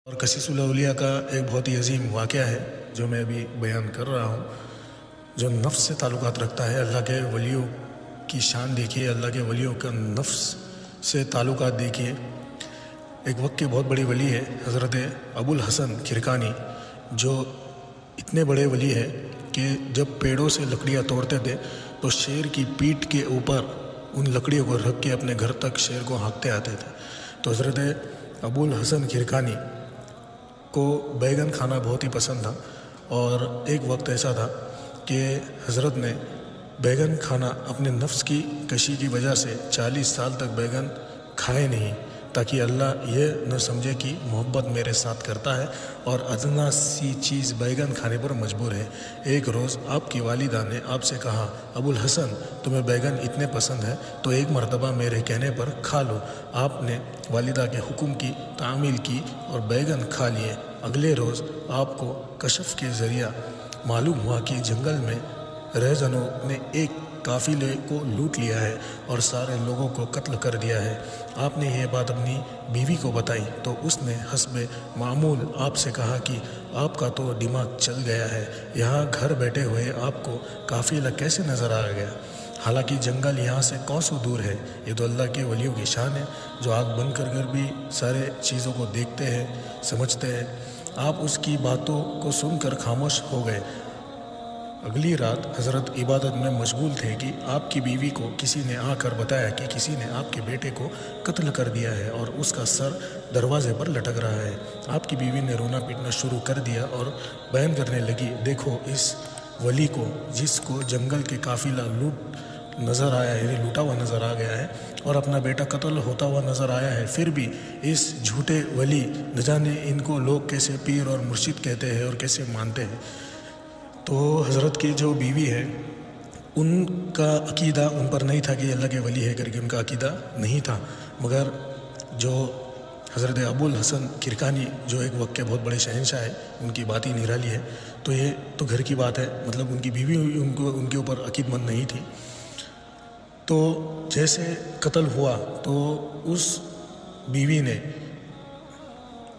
اور قصص الاولیاء کا ایک بہت ہی عظیم واقعہ ہے جو میں ابھی بیان کر رہا ہوں، جو نفس سے تعلقات رکھتا ہے۔ اللہ کے ولیوں کی شان دیکھیے، اللہ کے ولیوں کا نفس سے تعلقات دیکھیے۔ ایک وقت کے بہت بڑی ولی ہے حضرت ابو الحسن کھرکانی، جو اتنے بڑے ولی ہے کہ جب پیڑوں سے لکڑیاں توڑتے تھے تو شیر کی پیٹھ کے اوپر ان لکڑیوں کو رکھ کے اپنے گھر تک شیر کو ہانکتے آتے تھے۔ تو حضرت ابو الحسن کھرکانی کو بیگن کھانا بہت ہی پسند تھا، اور ایک وقت ایسا تھا کہ حضرت نے بیگن کھانا اپنے نفس کی کشی کی وجہ سے 40 سال تک بیگن کھائے نہیں، تاکہ اللہ یہ نہ سمجھے کہ محبت میرے ساتھ کرتا ہے اور ادنا سی چیز بیگن کھانے پر مجبور ہے۔ ایک روز آپ کی والدہ نے آپ سے کہا، ابو الحسن تمہیں بیگن اتنے پسند ہے تو ایک مرتبہ میرے کہنے پر کھا لو۔ آپ نے والدہ کے حکم کی تعمیل کی اور بیگن کھا لیے۔ اگلے روز آپ کو کشف کے ذریعہ معلوم ہوا کہ جنگل میں رہزنوں نے ایک قافلے کو لوٹ لیا ہے اور سارے لوگوں کو قتل کر دیا ہے۔ آپ نے یہ بات اپنی بیوی کو بتائی تو اس نے حسب معمول آپ سے کہا کہ آپ کا تو دماغ چل گیا ہے، یہاں گھر بیٹھے ہوئے آپ کو قافلہ کیسے نظر آ گیا؟ حالانکہ جنگل یہاں سے کوسوں دور ہے۔ یہ تو اللہ کے ولیوں کی شان ہے جو آنکھ بند کر کر بھی سارے چیزوں کو دیکھتے ہیں، سمجھتے ہیں۔ آپ اس کی باتوں کو سن کر خاموش ہو گئے۔ اگلی رات حضرت عبادت میں مشغول تھے کہ آپ کی بیوی کو کسی نے آ کر بتایا کہ کسی نے آپ کے بیٹے کو قتل کر دیا ہے اور اس کا سر دروازے پر لٹک رہا ہے۔ آپ کی بیوی نے رونا پیٹنا شروع کر دیا اور بیان کرنے لگی، دیکھو اس ولی کو جس کو جنگل کے قافلہ نظر آیا ہے، لوٹا ہوا نظر آ گیا ہے اور اپنا بیٹا قتل ہوتا ہوا نظر آیا ہے، پھر بھی اس جھوٹے ولی نہ جانے ان کو لوگ کیسے پیر اور مرشد کہتے ہیں اور کیسے مانتے ہیں۔ تو حضرت کی جو بیوی ہے ان کا عقیدہ ان پر نہیں تھا کہ اللہ کے ولی ہے کر کے، ان کا عقیدہ نہیں تھا، مگر جو حضرت ابو الحسن کھرکانی جو ایک وقت کے بہت بڑے شہنشاہ ہے، ان کی بات ہی نرالی ہے، تو یہ تو گھر کی بات ہے، مطلب ان کی بیوی ان کے اوپر عقید مند نہیں تھی۔ تو جیسے قتل ہوا تو اس بیوی نے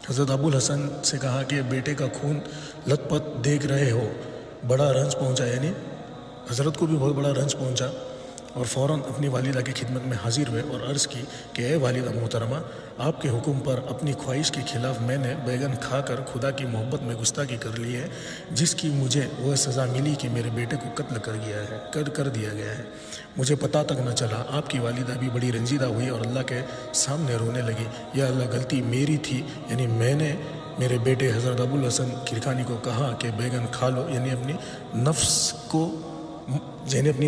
حضرت ابو الحسن سے کہا کہ بیٹے کا خون لت پت دیکھ رہے ہو، بڑا رنج پہنچا، یعنی حضرت کو بھی بہت بڑا رنج پہنچا، اور فوراً اپنی والدہ کی خدمت میں حاضر ہوئے اور عرض کی کہ اے والدہ محترمہ، آپ کے حکم پر اپنی خواہش کے خلاف میں نے بیگن کھا کر خدا کی محبت میں گستاخی کر لی ہے، جس کی مجھے وہ سزا ملی کہ میرے بیٹے کو قتل کر دیا گیا ہے، مجھے پتہ تک نہ چلا۔ آپ کی والدہ بھی بڑی رنجیدہ ہوئی اور اللہ کے سامنے رونے لگی، یا اللہ غلطی میری تھی، یعنی میں نے میرے بیٹے حضرت ابو الحسن کھرکانی کو کہا کہ بیگن کھا لو، یعنی اپنی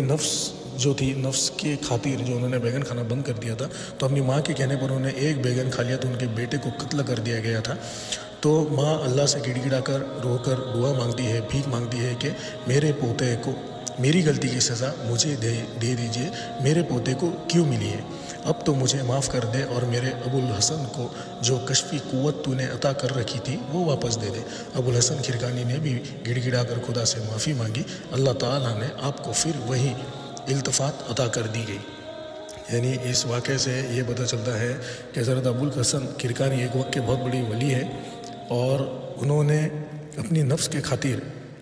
نفس جو تھی، نفس کے خاطر جو انہوں نے بیگن کھانا بند کر دیا تھا، تو اپنی ماں کے کہنے پر انہوں نے ایک بیگن کھا لیا تو ان کے بیٹے کو قتل کر دیا گیا تھا۔ تو ماں اللہ سے گڑ گڑا کر رو کر دعا مانگتی ہے، بھیک مانگتی ہے کہ میرے پوتے کو میری غلطی کی سزا مجھے دے دیجیے، میرے پوتے کو کیوں ملی ہے؟ اب تو مجھے معاف کر دے اور میرے ابو الحسن کو جو کشفی قوت تو نے عطا کر رکھی تھی وہ واپس دے دے۔ ابو الحسن کھرکانی نے بھی گڑ گڑا کر خدا سے معافی مانگی، اللہ تعالیٰ نے آپ کو پھر وہی التفات عطا کر دی گئی۔ یعنی اس واقعے سے یہ پتہ چلتا ہے کہ حضرت ابو الحسن کھرکانی ایک وقت کے بہت بڑی ولی ہے، اور انہوں نے اپنی نفس کے خاطر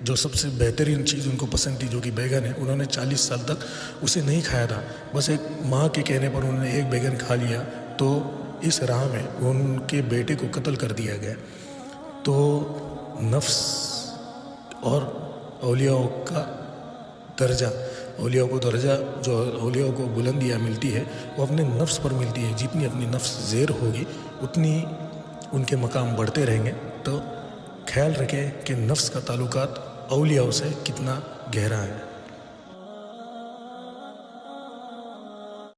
جو سب سے بہترین چیز ان کو پسند تھی جو کہ بیگن ہے، انہوں نے 40 سال تک اسے نہیں کھایا تھا، بس ایک ماں کے کہنے پر انہوں نے ایک بیگن کھا لیا، تو اس راہ میں ان کے بیٹے کو قتل کر دیا گیا۔ تو نفس اور اولیاء کا درجہ، جو اولیاء کو بلندیاں ملتی ہے وہ اپنے نفس پر ملتی ہے، جتنی اپنی نفس زیر ہوگی اتنی ان کے مقام بڑھتے رہیں گے۔ تو خیال رکھیں کہ نفس کا تعلقات اولیاء سے کتنا گہرا ہے۔